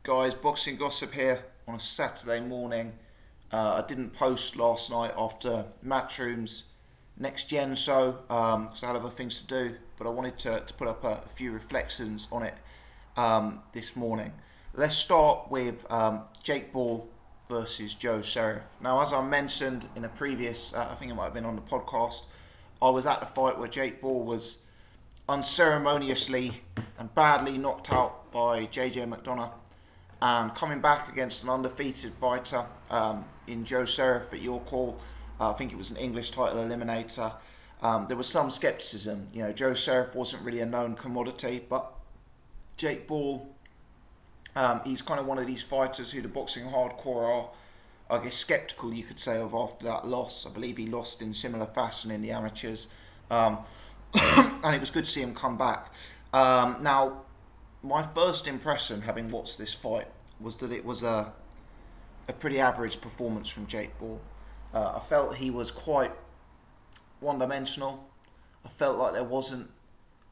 Guys, boxing gossip here on a Saturday morning. I didn't post last night after Matchroom's NXTGEN show because I had other things to do, but I wanted to put up a few reflections on it this morning. Let's start with Jake Paul versus Joe Sheriff. Now, as I mentioned in a previous, I think it might have been on the podcast, I was at the fight where Jake Paul was unceremoniously and badly knocked out by JJ McDonough, and coming back against an undefeated fighter in Joe Sheriff at your call. I think it was an English title eliminator. There was some skepticism. You know, Joe Sheriff wasn't really a known commodity, but Jake Paul, he's kind of one of these fighters who the boxing hardcore are, I guess, skeptical, you could say, of after that loss. I believe he lost in similar fashion in the amateurs. And it was good to see him come back. Now, my first impression, having watched this fight, was that it was a pretty average performance from Jake Paul. I felt he was quite one-dimensional. I felt like there wasn't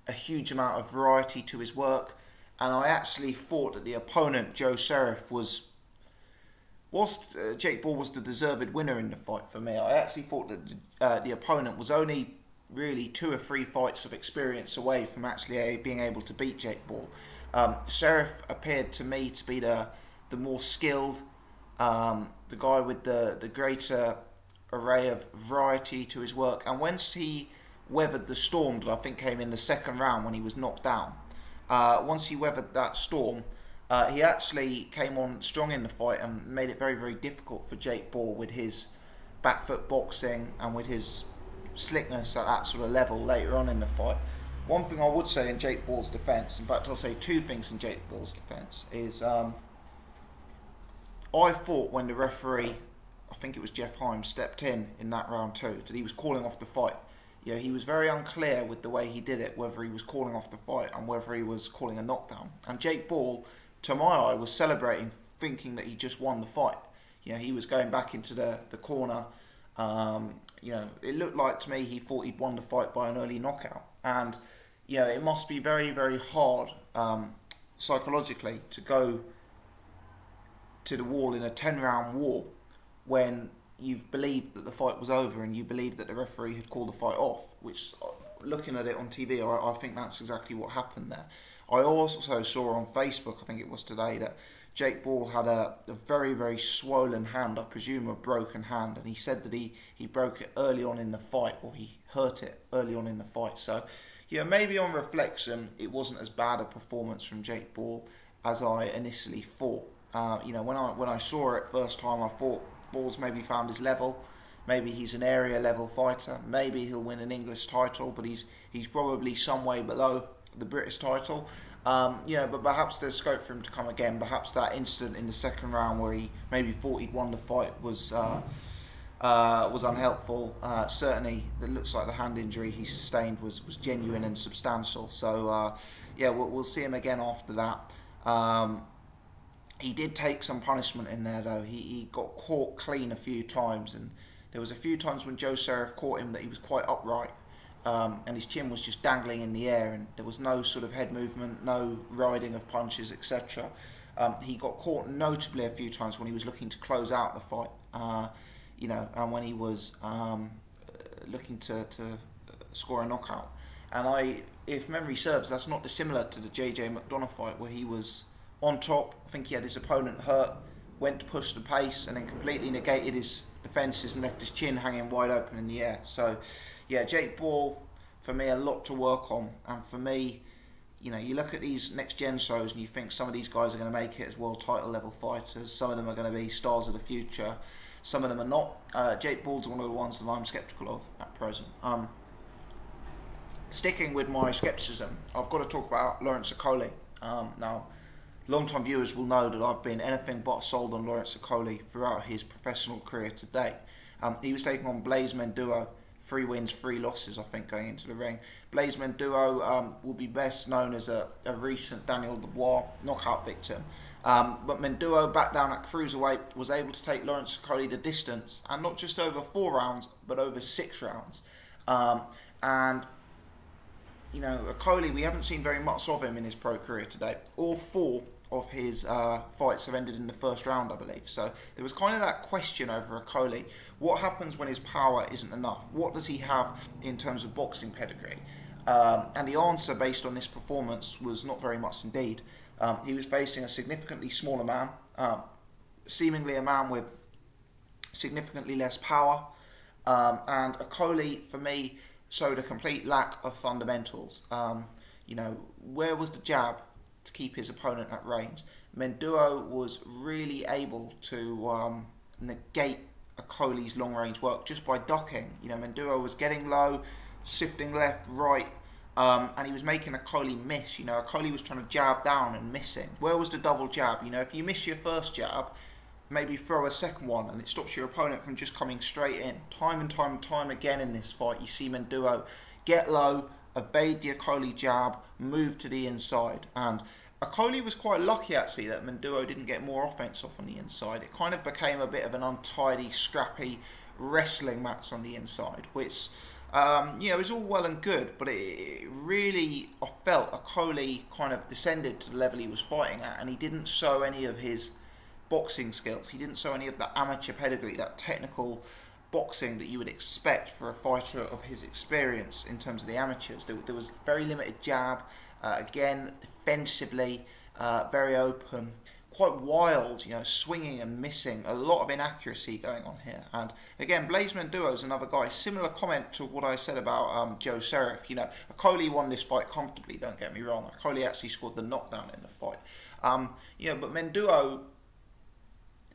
a huge amount of variety to his work, and I actually thought that the opponent, Joe Sheriff, whilst Jake Paul was the deserved winner in the fight for me, I actually thought that the opponent was only really 2 or 3 fights of experience away from actually being able to beat Jake Paul. Sheriff appeared to me to be the more skilled, the guy with the greater array of variety to his work. And once he weathered the storm that I think came in the second round when he was knocked down, once he weathered that storm, he actually came on strong in the fight and made it very, very difficult for Jake Paul with his back foot boxing and with his slickness at that sort of level later on in the fight. One thing I would say in Jake Paul's defence, in fact I'll say 2 things in Jake Paul's defence, is I thought when the referee, I think it was Jeff Himes, stepped in that round 2, that he was calling off the fight. You know, he was very unclear with the way he did it, whether he was calling off the fight and whether he was calling a knockdown. And Jake Paul, to my eye, was celebrating, thinking that he just won the fight. You know, he was going back into the corner. You know, it looked like to me he thought he'd won the fight by an early knockout. And, you know, it must be very, very hard psychologically to go to the wall in a 10-round war when you've believed that the fight was over and you believed that the referee had called the fight off, which, looking at it on TV, I think that's exactly what happened there. I also saw on Facebook, I think it was today, that Jake Paul had a very, very swollen hand, I presume a broken hand, and he said that he broke it early on in the fight, or he hurt it early on in the fight. So, yeah, maybe on reflection, it wasn't as bad a performance from Jake Paul as I initially thought. You know, when I saw it first time, I thought Paul's maybe found his level. Maybe he's an area level fighter. Maybe he'll win an English title, but he's probably some way below the British title. You know, but perhaps there's scope for him to come again. Perhaps that incident in the second round where he maybe thought he'd won the fight was unhelpful. Certainly, it looks like the hand injury he sustained was genuine and substantial. So, yeah, we'll see him again after that. He did take some punishment in there, though. He got caught clean a few times, and there was a few times when Joe Sheriff caught him that he was quite upright. And his chin was just dangling in the air, and there was no sort of head movement, no riding of punches, etc. He got caught notably a few times when he was looking to close out the fight, you know, and when he was looking to score a knockout. And if memory serves, that's not dissimilar to the JJ McDonough fight where he was on top. I think he had his opponent hurt, went to push the pace, and then completely negated his defences and left his chin hanging wide open in the air. So, yeah, Jake Paul, for me, a lot to work on. And for me, you know, you look at these next-gen shows and you think some of these guys are going to make it as world title level fighters. Some of them are going to be stars of the future. Some of them are not. Jake Paul's one of the ones that I'm sceptical of at present. Sticking with my scepticism, I've got to talk about Lawrence Okolie. Now, long-time viewers will know that I've been anything but sold on Lawrence Okolie throughout his professional career to date. He was taking on Blazeman Duo, 3 wins, 3 losses, I think, going into the ring. Blazeman Duo will be best known as a recent Daniel Dubois knockout victim. But Menduo, back down at cruiserweight, was able to take Lawrence Okolie the distance, and not just over 4 rounds, but over 6 rounds. And you know, Okolie, we haven't seen very much of him in his pro career today. All 4 of his fights have ended in the first round, I believe. So there was kind of that question over Okolie. What happens when his power isn't enough? What does he have in terms of boxing pedigree? And the answer based on this performance was not very much indeed. He was facing a significantly smaller man, seemingly a man with significantly less power. And Okolie, for me, showed a complete lack of fundamentals. You know, where was the jab to keep his opponent at range? Menduo was really able to negate Okolie's long-range work just by ducking. You know, Menduo was getting low, shifting left, right, and he was making Okolie miss. You know, Okolie was trying to jab down and missing. Where was the double jab? You know, if you miss your first jab, maybe throw a second one, and it stops your opponent from just coming straight in. Time and time and time again in this fight, you see Menduo get low, evade the Okolie jab, move to the inside. And Okolie was quite lucky, actually, that Menduo didn't get more offense off on the inside. It kind of became a bit of an untidy, scrappy wrestling match on the inside, which, you know, is all well and good, but it really, I felt Okolie kind of descended to the level he was fighting at, and he didn't show any of his boxing skills. He didn't show any of that amateur pedigree, that technical boxing that you would expect for a fighter of his experience in terms of the amateurs. There was very limited jab, again, defensively, very open, quite wild, you know, swinging and missing, a lot of inaccuracy going on here. And again, Blaise Menduo is another guy, similar comment to what I said about Joe Sheriff. You know, Okolie won this fight comfortably, don't get me wrong. Okolie actually scored the knockdown in the fight. You know, but Menduo,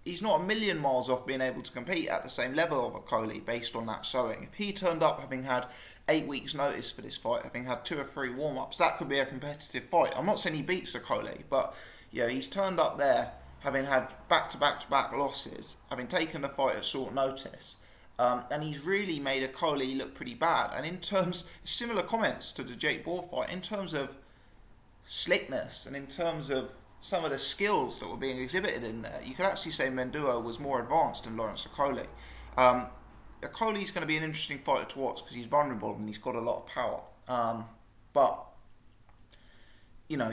he's not a million miles off being able to compete at the same level of Okolie based on that showing. If he turned up having had 8 weeks notice for this fight, having had 2 or 3 warm-ups, that could be a competitive fight. I'm not saying he beats Okolie, but you know, he's turned up there having had back-to-back-to-back losses, having taken the fight at short notice, and he's really made Okolie look pretty bad. And in terms, similar comments to the Jake Paul fight, in terms of slickness and in terms of some of the skills that were being exhibited in there, you could actually say Menduo was more advanced than Lawrence Okolie. Okolie's going to be an interesting fighter to watch because he's vulnerable and he's got a lot of power. But, you know,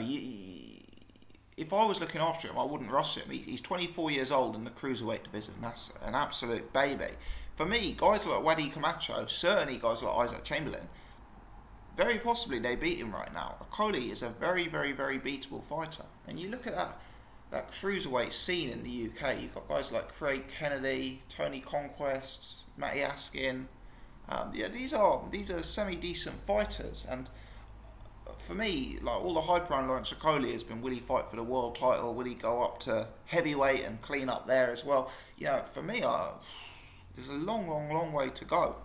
if I was looking after him, I wouldn't rush him. He's 24 years old in the cruiserweight division. That's an absolute baby. For me, guys like Wadi Camacho, certainly guys like Isaac Chamberlain, very possibly they beat him right now. Okolie is a very, very, very beatable fighter. And you look at that cruiserweight scene in the UK, you've got guys like Craig Kennedy, Tony Conquest, Matty Askin. Yeah, these are semi-decent fighters. And for me, like, all the hype around Lawrence Okolie has been, will he fight for the world title? Will he go up to heavyweight and clean up there as well? You know, for me, there's a long, long, long way to go.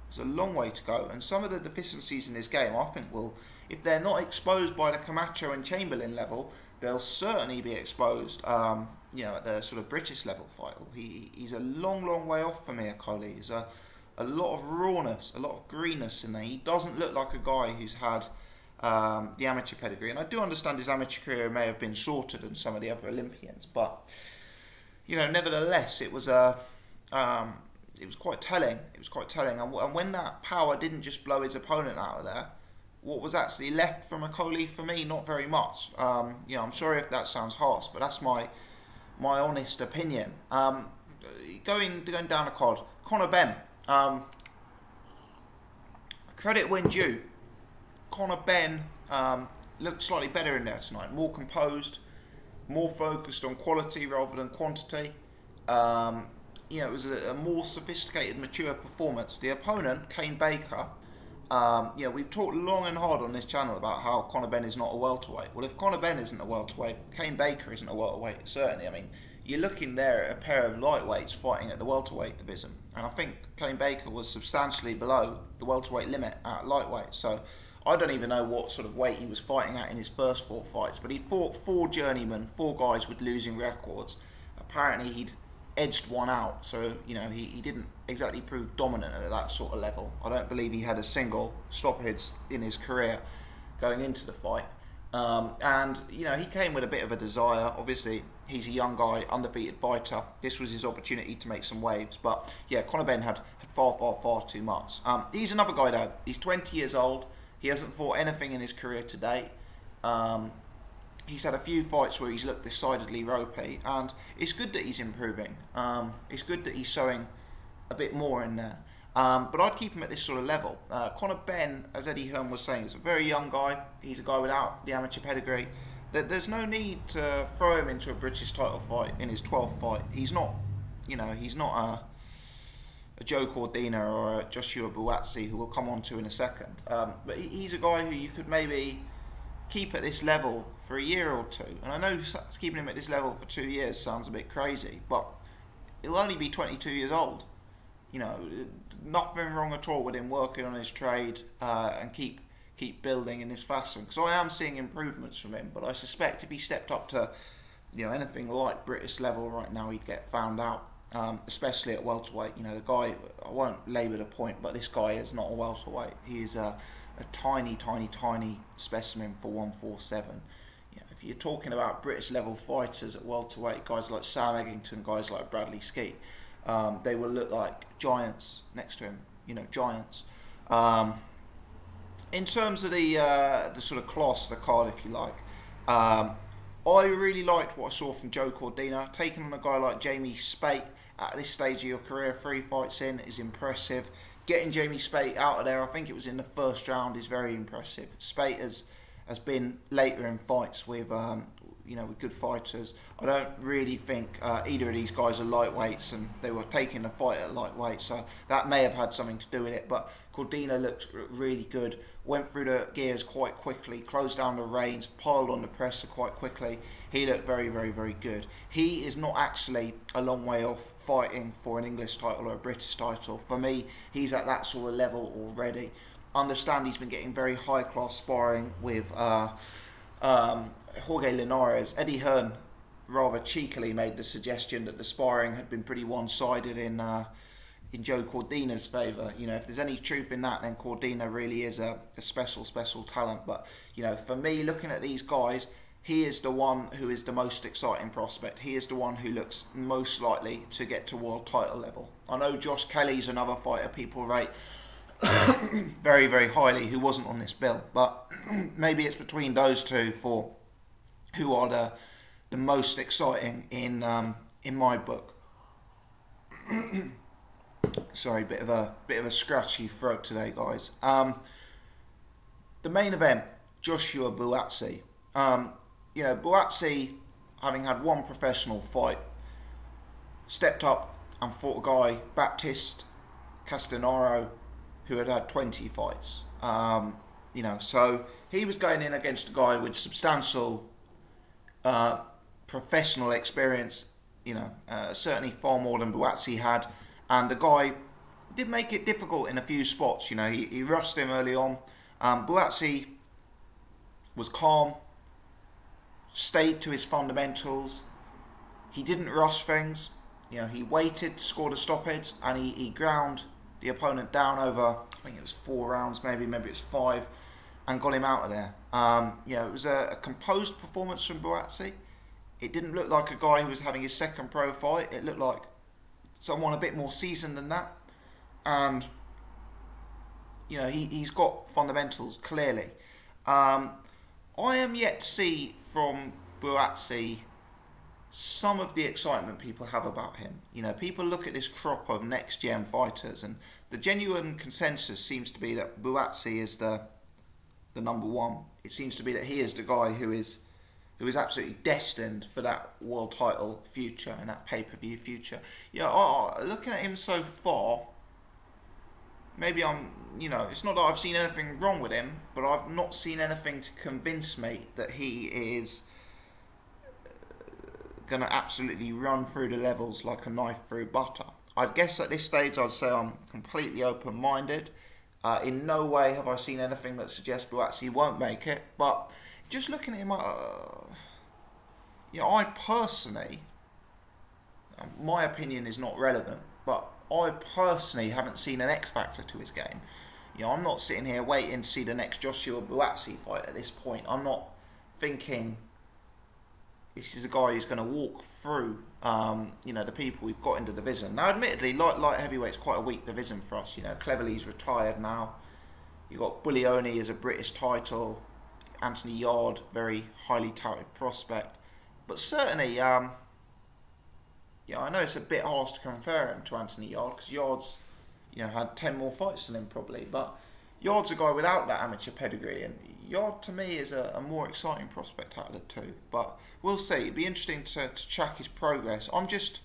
There's a long way to go, and some of the deficiencies in this game, I think, will, if they're not exposed by the Camacho and Chamberlain level, they'll certainly be exposed, you know, at the sort of British level fight. He's a long, long way off for me, Okolie. He's a lot of rawness, a lot of greenness in there. He doesn't look like a guy who's had the amateur pedigree, and I do understand his amateur career may have been shorter than some of the other Olympians, but, you know, nevertheless, it was quite telling. It was quite telling. And when that power didn't just blow his opponent out of there, what was actually left from Okolie for me? Not very much. You know, I'm sorry if that sounds harsh, but that's my honest opinion. Going down the card, Conor Benn. Credit when due. Conor Benn looked slightly better in there tonight. More composed, more focused on quality rather than quantity. You know, it was a more sophisticated, mature performance. The opponent, Kane Baker, you know, we've talked long and hard on this channel about how Conor Benn is not a welterweight. Well, if Conor Benn isn't a welterweight, Kane Baker isn't a welterweight, certainly. I mean, you're looking there at a pair of lightweights fighting at the welterweight division. And I think Kane Baker was substantially below the welterweight limit at lightweight. So I don't even know what sort of weight he was fighting at in his first 4 fights. But he fought 4 journeymen, 4 guys with losing records. Apparently he'd edged one out, so you know he didn't exactly prove dominant at that sort of level. I don't believe he had a single stoppage in his career going into the fight, and you know, he came with a bit of a desire. Obviously he's a young guy, undefeated fighter. This was his opportunity to make some waves, but yeah, Conor Benn had far too much. He's another guy though. He's 20 years old. He hasn't fought anything in his career to date. he's had a few fights where he's looked decidedly ropey, and it's good that he's improving. It's good that he's showing a bit more in there. But I'd keep him at this sort of level. Conor Benn, as Eddie Hearn was saying, is a very young guy. He's a guy without the amateur pedigree. There's no need to throw him into a British title fight in his 12th fight. He's not, he's not a Joe Cordina or a Joshua Buatsi, who we'll come on to in a second. But he's a guy who you could maybe keep at this level for a year or two. And I know keeping him at this level for 2 years sounds a bit crazy, but he'll only be 22 years old. Nothing wrong at all with him working on his trade and keep building in this fashion. Because I am seeing improvements from him, but I suspect if he stepped up to anything like British level right now, he'd get found out. Especially at welterweight. The guy, I won't labour the point, but this guy is not a welterweight. He is a tiny specimen for 147. If you're talking about British level fighters at welterweight, guys like Sam Eggington, guys like Bradley Skeet, they will look like giants next to him. Giants. In terms of the sort of class of the card, if you like, I really liked what I saw from Joe Cordina. Taking on a guy like Jamie Spate at this stage of your career, 3 fights in, is impressive. Getting Jamie Spate out of there, I think it was in the first round, is very impressive. Spate has been later in fights with with good fighters. I don't really think either of these guys are lightweights, and they were taking the fight at lightweight, so that may have had something to do with it. But Cordina looked really good, went through the gears quite quickly, closed down the reins, piled on the presser quite quickly. He looked very, very, very good. He is not actually a long way off fighting for an English title or a British title. For me, he's at that sort of level already. Understand he's been getting very high class sparring with Jorge Linares. Eddie Hearn rather cheekily made the suggestion that the sparring had been pretty one-sided in Joe Cordina's favour. If there's any truth in that, then Cordina really is a special talent. But for me, looking at these guys, he is the one who is the most exciting prospect. He is the one who looks most likely to get to world title level. I know Josh Kelly's another fighter people rate very, very highly, who wasn't on this bill, but maybe it's between those two for who are the most exciting in my book. Sorry, bit of a scratchy throat today, guys. The main event, Joshua Buatsi. Buatsi, having had one professional fight, stepped up and fought a guy, Baptiste Castanaro, who had 20 fights. So he was going in against a guy with substantial professional experience, certainly far more than Buatsi had. And the guy did make it difficult in a few spots. He rushed him early on. Buatsi was calm, stayed to his fundamentals. He didn't rush things. He waited to score the stoppage, and he ground the opponent down over, I think it was 4 rounds, maybe it was 5, and got him out of there. It was a composed performance from Buatsi. It didn't look like a guy who was having his second pro fight. It looked like someone a bit more seasoned than that. And, he's got fundamentals, clearly. I am yet to see from Buatsi some of the excitement people have about him. People look at this crop of next-gen fighters, and the genuine consensus seems to be that Buatsi is the number one. It seems to be that he is the guy who is absolutely destined for that world title future and that pay-per-view future. Looking at him so far, maybe it's not that I've seen anything wrong with him, but I've not seen anything to convince me that he is going to absolutely run through the levels like a knife through butter. I guess at this stage I'd say I'm completely open-minded. In no way have I seen anything that suggests Buatsi won't make it, but just looking at him, I personally, my opinion is not relevant, but I personally haven't seen an X factor to his game. I'm not sitting here waiting to see the next Joshua Buatsi fight at this point. I'm not thinking this is a guy who's going to walk through, the people we've got in the division. Now, admittedly, light heavyweight's quite a weak division for us. Cleverly's retired now. You've got Bullioni as a British title. Anthony Yard, very highly touted prospect. But certainly, yeah, I know it's a bit harsh to compare him to Anthony Yard because Yard's, had 10 more fights than him probably. But Yard's a guy without that amateur pedigree, and Yard to me is a more exciting prospect out of the two. But we'll see. It'd be interesting to track his progress. I'm just,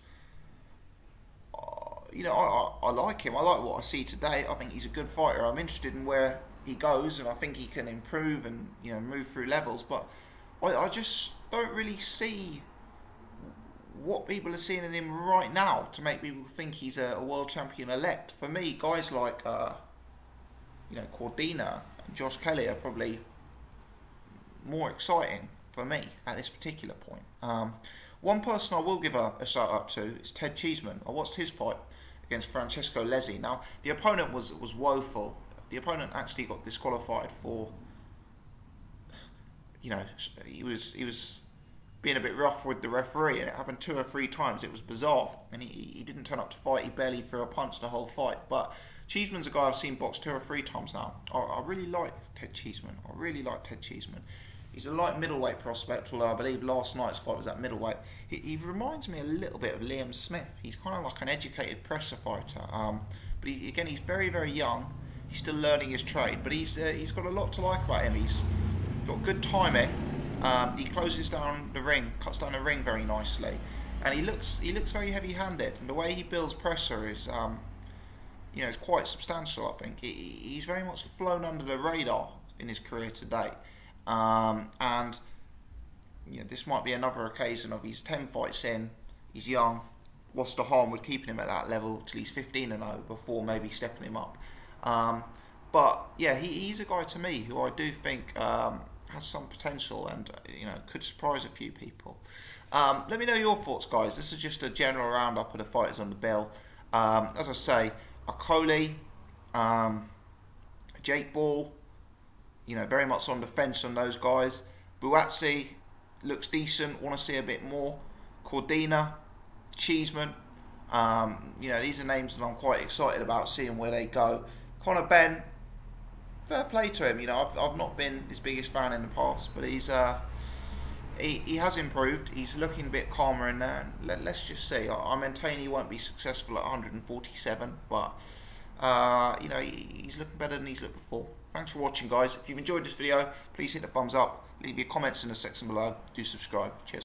I like him. I like what I see today. I think he's a good fighter. I'm interested in where he goes, and I think he can improve and move through levels. But I just don't really see what people are seeing in him right now to make people think he's a world champion elect. For me, guys like Cordina and Josh Kelly are probably more exciting for me at this particular point. One person I will give a shout out to is Ted Cheeseman. I watched his fight against Francesco Lesi. Now, the opponent was woeful. The opponent actually got disqualified for, he was being a bit rough with the referee, and it happened 2 or 3 times. It was bizarre, and he didn't turn up to fight. He barely threw a punch the whole fight. But Cheeseman's a guy I've seen box 2 or 3 times now. I really like Ted Cheeseman. He's a light middleweight prospect, although I believe last night's fight was at middleweight. He reminds me a little bit of Liam Smith. He's kind of like an educated presser fighter. But he's very, very young. He's still learning his trade, but he's got a lot to like about him. He's got good timing. He closes down the ring, cuts down the ring very nicely, and he looks very heavy-handed. And the way he builds pressure is, is quite substantial. I think he's very much flown under the radar in his career to date. And this might be another occasion of he's 10 fights in, he's young. What's the harm with keeping him at that level till he's 15-0 before maybe stepping him up? But yeah, he's a guy to me who I do think has some potential and could surprise a few people. Let me know your thoughts, guys. This is just a general roundup of the fighters on the bill. As I say, Okolie, Jake Ball, very much on the fence on those guys. Buatsi looks decent, want to see a bit more. Cordina, Cheeseman, these are names that I'm quite excited about seeing where they go. Benn, fair play to him. I've not been his biggest fan in the past, but he has improved. He's looking a bit calmer in there. Let's just see. I maintain he won't be successful at 147, but he's looking better than he's looked before. Thanks for watching, guys. If you've enjoyed this video, please hit the thumbs up. Leave your comments in the section below. Do subscribe. Cheers.